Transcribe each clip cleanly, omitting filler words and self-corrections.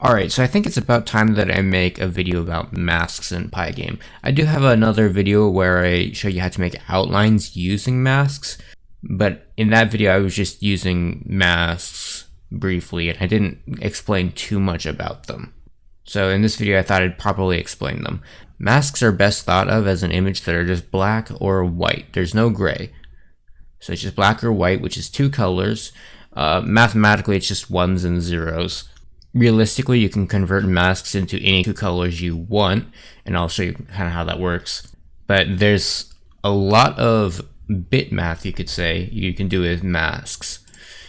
Alright, so I think it's about time that I make a video about masks in Pygame. I do have another video where I show you how to make outlines using masks, but in that video I was just using masks briefly and I didn't explain too much about them. So in this video I thought I'd properly explain them. Masks are best thought of as an image that are just black or white. There's no gray. So it's just black or white, which is two colors. Mathematically it's just ones and zeros. Realistically, you can convert masks into any two colors you want, and I'll show you kind of how that works. But there's a lot of bit math, you could say, you can do with masks.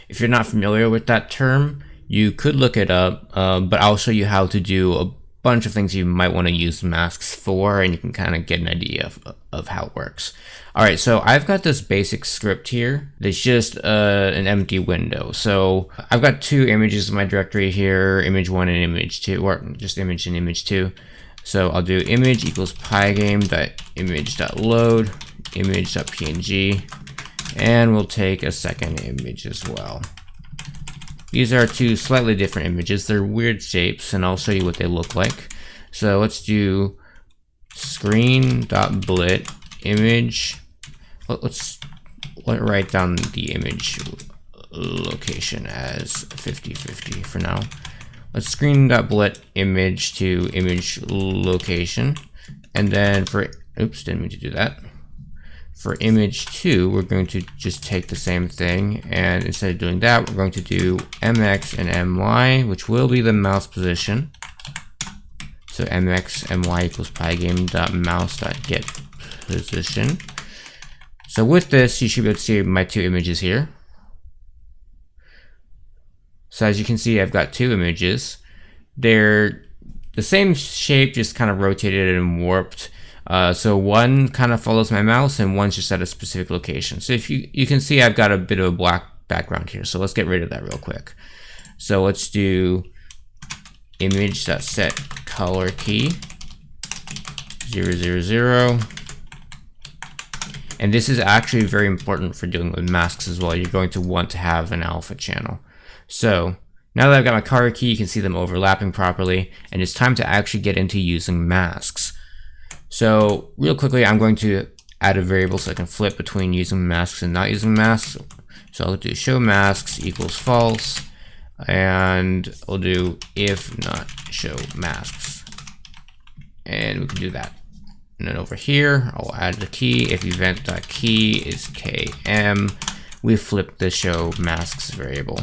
If you're not familiar with that term, you could look it up, but I'll show you how to do a bunch of things you might want to use masks for, and you can kind of get an idea of how it works. Alright, so I've got this basic script here that's just an empty window. So I've got two images in my directory here, image 1 and image 2, or just image and image 2. So I'll do image equals pygame.image.load, image.png, and we'll take a second image as well. These are two slightly different images. They're weird shapes, and I'll show you what they look like. So let's do screen.blit image. Let's write down the image location as 50/50 for now. Let's screen.blit image to image location, and then for oops, didn't mean to do that. For image 2, we're going to just take the same thing, and instead of doing that, we're going to do mx and my, which will be the mouse position. So mx my equals pygame.mouse.getPosition. So with this, you should be able to see my two images here. So as you can see, I've got two images. They're the same shape, just kind of rotated and warped. So one kind of follows my mouse and one's just at a specific location. So if you can see I've got a bit of a black background here. So let's get rid of that real quick. So let's do image.setColorKey 000. And this is actually very important for dealing with masks as well. You're going to want to have an alpha channel. So now that I've got my color key, you can see them overlapping properly, and it's time to actually get into using masks. So real quickly, I'm going to add a variable so I can flip between using masks and not using masks. So I'll do show masks equals false, and I'll do if not show masks, and we can do that. And then over here, I'll add the key. If event.key is km, we flip the show masks variable.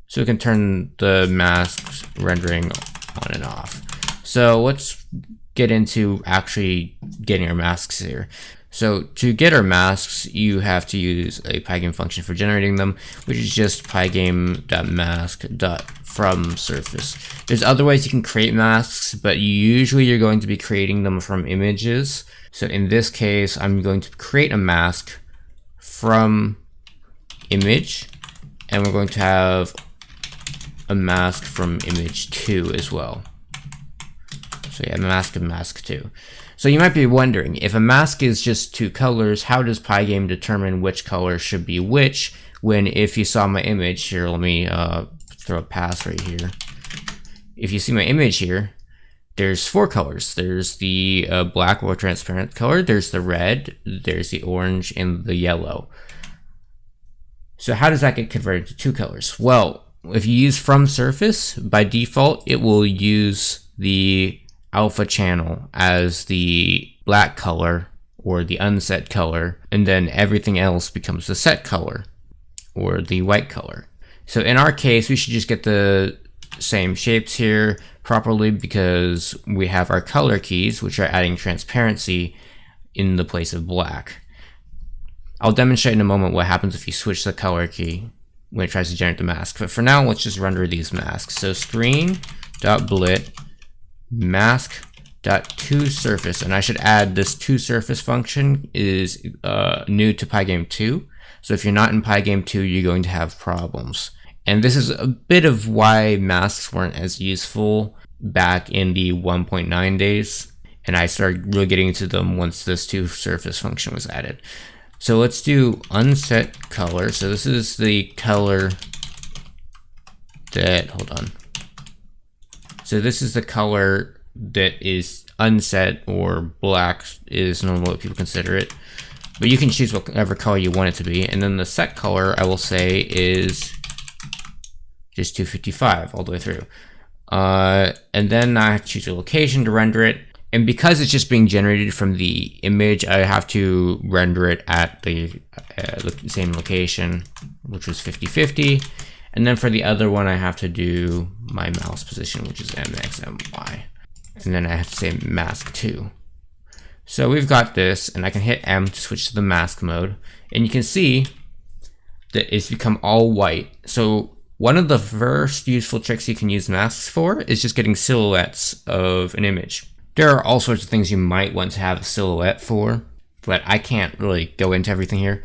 So we can turn the masks rendering on and off. So let's get into actually getting our masks here. So to get our masks, you have to use a Pygame function for generating them, which is just pygame.mask.fromSurface. There's other ways you can create masks, but usually you're going to be creating them from images. So in this case, I'm going to create a mask from image, and we're going to have a mask from image 2 as well. So yeah, mask and mask 2. So you might be wondering, if a mask is just two colors, how does Pygame determine which color should be which, when if you saw my image here, let me throw a pass right here. If you see my image here, there's four colors. There's the black or transparent color, there's the red, there's the orange, and the yellow. So how does that get converted to two colors? Well, if you use from surface, by default, it will use the alpha channel as the black color or the unset color, and then everything else becomes the set color or the white color. So in our case, we should just get the same shapes here properly because we have our color keys, which are adding transparency in the place of black. I'll demonstrate in a moment what happens if you switch the color key when it tries to generate the mask. But for now, let's just render these masks. So screen.blit mask.toSurface, and I should add this toSurface function is new to Pygame 2. So if you're not in Pygame 2, you're going to have problems. And this is a bit of why masks weren't as useful back in the 1.9 days. And I started really getting into them once this toSurface function was added. So let's do unset color. So this is the color that, hold on. So this is the color that is unset, or black is normally what people consider it. But you can choose whatever color you want it to be. And then the set color, I will say, is just 255 all the way through. And then I have to choose a location to render it. And because it's just being generated from the image, I have to render it at the same location, which was 50-50. And then for the other one, I have to do my mouse position, which is MXMY. And then I have to say mask 2. So we've got this, and I can hit M to switch to the mask mode. And you can see that it's become all white. So one of the first useful tricks you can use masks for is just getting silhouettes of an image. There are all sorts of things you might want to have a silhouette for, but I can't really go into everything here.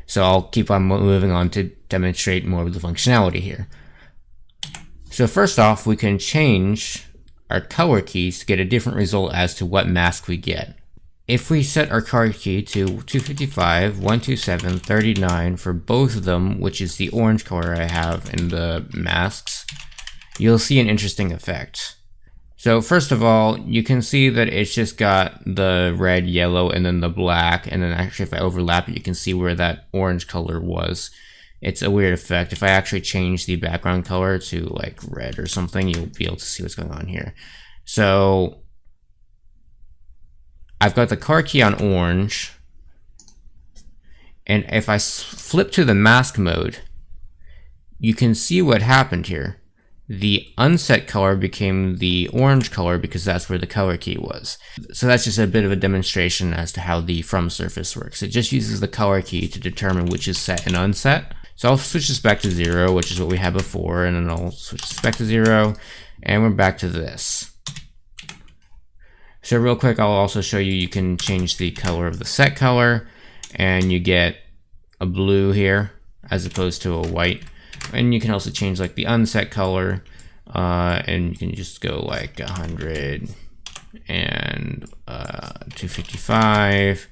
So I'll keep on moving on to demonstrate more of the functionality here. So first off, we can change our color keys to get a different result as to what mask we get. If we set our color key to 255, 127, 39 for both of them, which is the orange color I have in the masks, you'll see an interesting effect. So first of all, you can see that it's just got the red, yellow, and then the black, and then actually if I overlap it, you can see where that orange color was. It's a weird effect. If I actually change the background color to like red or something, you'll be able to see what's going on here. So I've got the color key on orange, and if I flip to the mask mode, you can see what happened here. The unset color became the orange color because that's where the color key was. So that's just a bit of a demonstration as to how the from surface works. It just uses the color key to determine which is set and unset. So I'll switch this back to 0, which is what we had before, and then I'll switch this back to 0, and we're back to this. So real quick, I'll also show you, you can change the color of the set color, and you get a blue here as opposed to a white. And you can also change like the unset color, and you can just go like 100 and 255,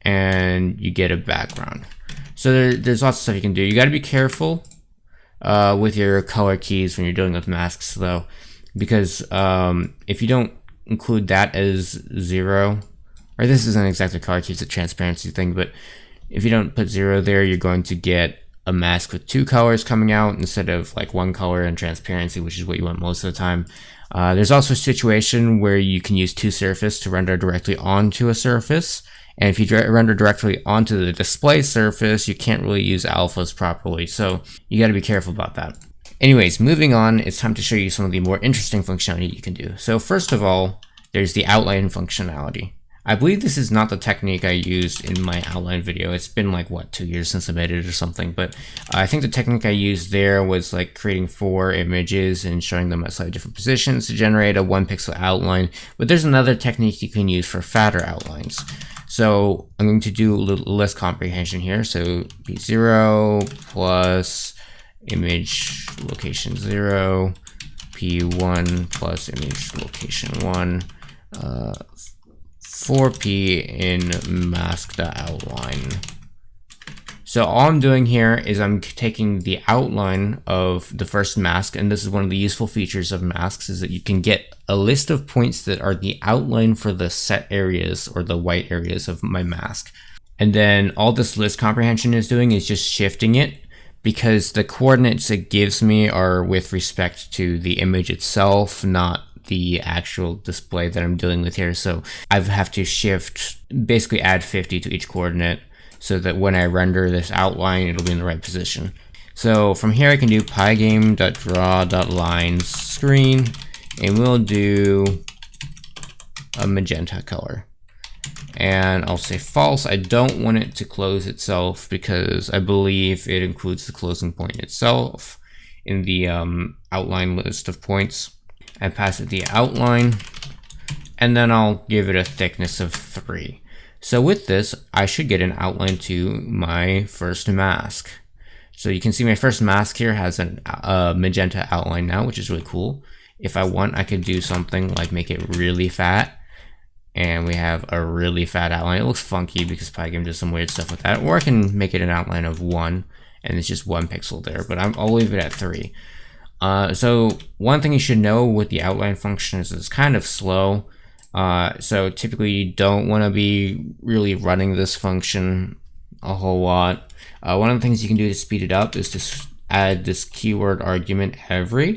and you get a background. So there's lots of stuff you can do. You got to be careful with your color keys when you're dealing with masks though, because if you don't include that as 0, or this isn't exactly color key, it's a transparency thing, but if you don't put 0 there, you're going to get a mask with 2 colors coming out instead of like 1 color and transparency, which is what you want most of the time. There's also a situation where you can use toSurface to render directly onto a surface. And if you render directly onto the display surface, you can't really use alphas properly. So you got to be careful about that. Anyways, moving on, it's time to show you some of the more interesting functionality you can do. So first of all, there's the outline functionality. I believe this is not the technique I used in my outline video. It's been like, what, 2 years since I made it or something. But I think the technique I used there was like creating 4 images and showing them at slightly different positions to generate a 1 pixel outline. But there's another technique you can use for fatter outlines. So I'm going to do a little less comprehension here. So P0 plus image location 0, P1 plus image location 1, 4P in mask.outline. So all I'm doing here is I'm taking the outline of the first mask, and this is one of the useful features of masks, is that you can get a list of points that are the outline for the set areas or the white areas of my mask. And then all this list comprehension is doing is just shifting it, because the coordinates it gives me are with respect to the image itself, not the actual display that I'm dealing with here. So I have to shift, basically add 50 to each coordinate so that when I render this outline, it'll be in the right position. So from here I can do pygame.draw.line screen, and we'll do a magenta color. And I'll say false. I don't want it to close itself because I believe it includes the closing point itself in the outline list of points. I pass it the outline, and then I'll give it a thickness of 3. So with this, I should get an outline to my first mask. So you can see my first mask here has a magenta outline now, which is really cool. If I want, I could do something like make it really fat, and we have a really fat outline. It looks funky because Pygame does some weird stuff with that. Or I can make it an outline of 1, and it's just 1 pixel there, but I'll leave it at 3. So one thing you should know with the outline function is it's kind of slow. So typically you don't want to be really running this function a whole lot. One of the things you can do to speed it up is to add this keyword argument every,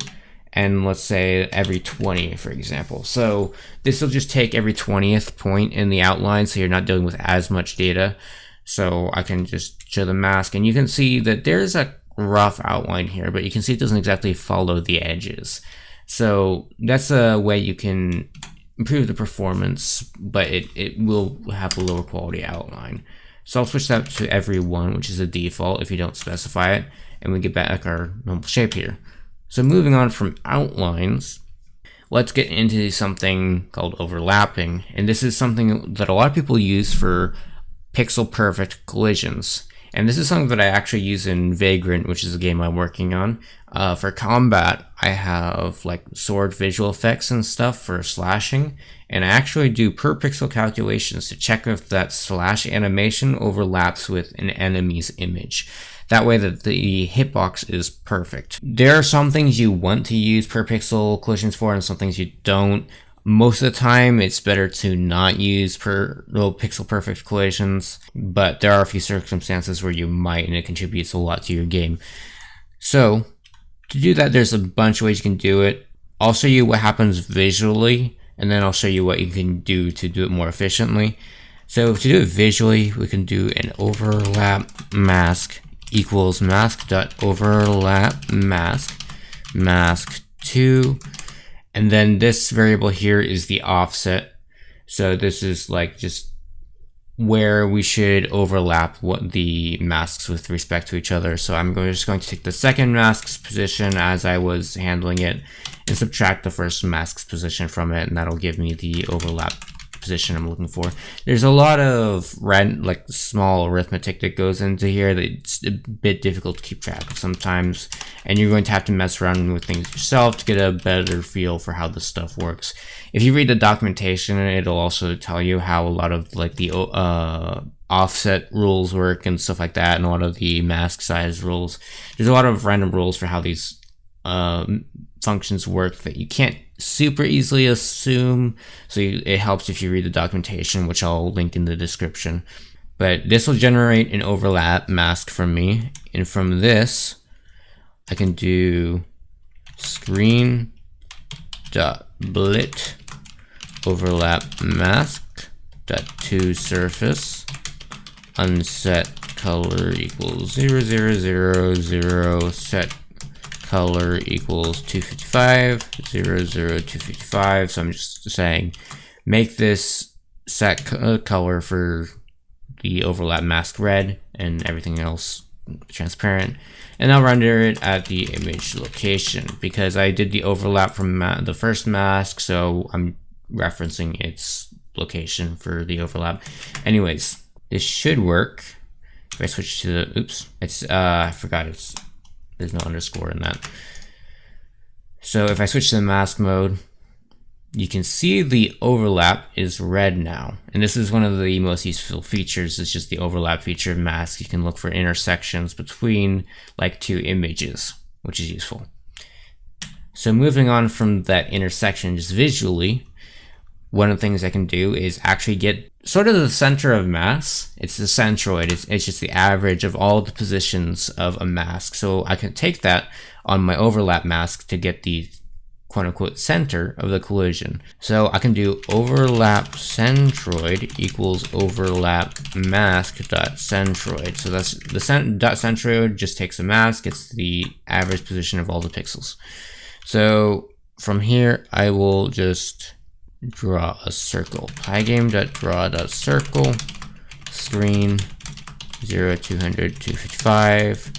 and let's say every 20, for example. So this will just take every 20th point in the outline, so you're not dealing with as much data. So I can just show the mask, and you can see that there's a rough outline here, but you can see it doesn't exactly follow the edges. So that's a way you can improve the performance, but it will have a lower quality outline. So I'll switch that to every 1, which is a default if you don't specify it, and we get back our normal shape here. So moving on from outlines, let's get into something called overlapping, and this is something that a lot of people use for pixel perfect collisions. And this is something that I actually use in Vagrant, which is a game I'm working on. For combat, I have like sword visual effects and stuff for slashing, and I actually do per pixel calculations to check if that slash animation overlaps with an enemy's image. That way that the hitbox is perfect. There are some things you want to use per pixel collisions for and some things you don't. Most of the time, it's better to not use pixel perfect collisions, but there are a few circumstances where you might, and it contributes a lot to your game. So, to do that, there's a bunch of ways you can do it. I'll show you what happens visually, and then I'll show you what you can do to do it more efficiently. So, to do it visually, we can do an overlap mask equals mask.overlap mask 2. And then this variable here is the offset. So this is like just where we should overlap what the masks with respect to each other. So I'm just going to take the second mask's position as I was handling it and subtract the first mask's position from it, and that'll give me the overlap position I'm looking for. There's a lot of small arithmetic that goes into here that it's a bit difficult to keep track of sometimes, and you're going to have to mess around with things yourself to get a better feel for how this stuff works. If you read the documentation, it'll also tell you how a lot of like the offset rules work and stuff like that, and a lot of the mask size rules. There's a lot of random rules for how these functions work that you can't super easily assume, so it helps if you read the documentation, which I'll link in the description. But this will generate an overlap mask from me, and from this I can do screen dot blit overlap mask dot to surface unset color equals 0000 set color equals 255 255. So I'm just saying make this set color for the overlap mask red and everything else transparent, and I'll render it at the image location because I did the overlap from the first mask, so I'm referencing its location for the overlap. Anyways, this should work. If I switch to the I forgot there's no underscore in that. So if I switch to the mask mode, you can see the overlap is red now. And this is one of the most useful features. It's just the overlap feature of mask. You can look for intersections between like two images, which is useful. So moving on from that intersection just visually, one of the things I can do is actually get sort of the center of mass. It's the centroid. It's just the average of all the positions of a mask. So I can take that on my overlap mask to get the quote-unquote center of the collision. So I can do overlap centroid equals overlap mask dot centroid. So that's the dot centroid just takes a mask. It's the average position of all the pixels. So from here, I will just draw a circle. Pygame.draw.circle screen 0, 200, 255,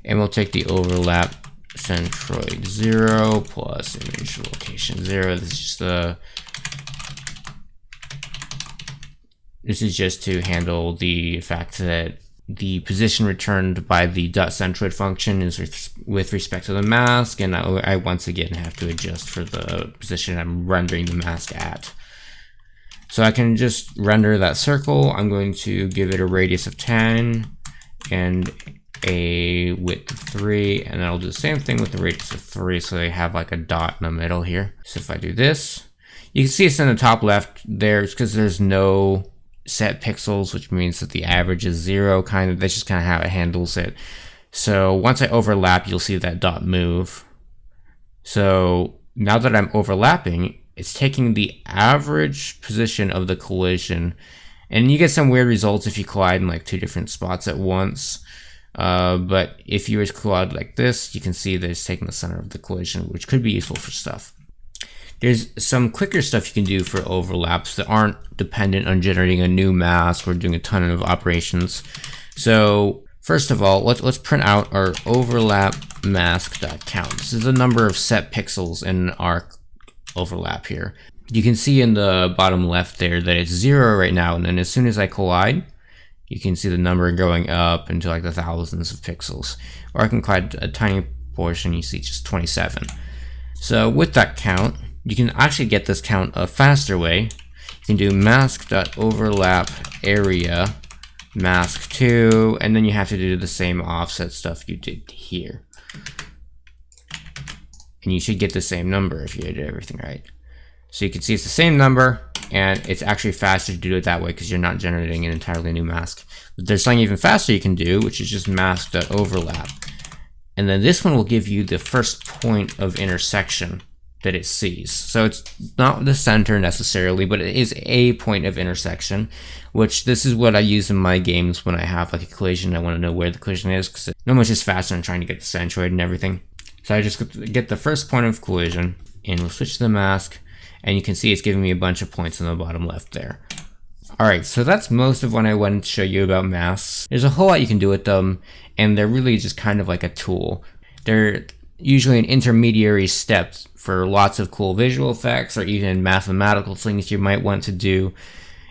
and we'll take the overlap centroid 0 plus image location 0. This is just to handle the fact that the position returned by the .centroid function is with respect to the mask, and I once again have to adjust for the position I'm rendering the mask at. So I can just render that circle. I'm going to give it a radius of 10 and a width of 3, and then I'll do the same thing with the radius of 3, so they have like a dot in the middle here. So if I do this, you can see it's in the top left there. It's because there's no set pixels, which means that the average is 0, kind of. That's just kind of how it handles it. So once I overlap, you'll see that dot move. So now that I'm overlapping, it's taking the average position of the collision, and you get some weird results if you collide in like 2 different spots at once. But if you were to collide like this, you can see that it's taking the center of the collision, which could be useful for stuff. There's some quicker stuff you can do for overlaps that aren't dependent on generating a new mask or doing a ton of operations. So first of all, let's print out our overlap mask.count. This is the number of set pixels in our overlap here. You can see in the bottom left there that it's 0 right now, and then as soon as I collide, you can see the number going up into like the thousands of pixels. Or I can collide a tiny portion, you see just 27. So with that count, you can actually get this count a faster way. You can do mask.overlap area mask2, and then you have to do the same offset stuff you did here. And you should get the same number if you did everything right. So you can see it's the same number, and it's actually faster to do it that way because you're not generating an entirely new mask. But there's something even faster you can do, which is just mask.overlap. And then this one will give you the first point of intersection that it sees. So it's not the center necessarily, but it is a point of intersection, which this is what I use in my games when I have like a collision. I want to know where the collision is because it's much just faster than trying to get the centroid and everything. So I just get the first point of collision, and we'll switch to the mask, and you can see it's giving me a bunch of points in the bottom left there. Alright, so that's most of what I wanted to show you about masks. There's a whole lot you can do with them, and they're really just kind of like a tool. They're usually an intermediary step for lots of cool visual effects or even mathematical things you might want to do.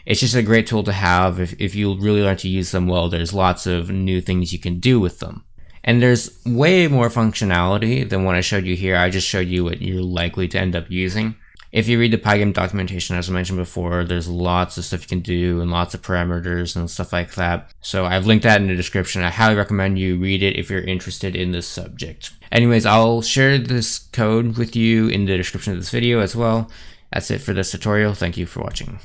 It's just a great tool to have. If you really learn to use them well, there's lots of new things you can do with them. And there's way more functionality than what I showed you here. I just showed you what you're likely to end up using. If you read the Pygame documentation, as I mentioned before, there's lots of stuff you can do and lots of parameters and stuff like that. So I've linked that in the description. I highly recommend you read it if you're interested in this subject. Anyways, I'll share this code with you in the description of this video as well. That's it for this tutorial. Thank you for watching.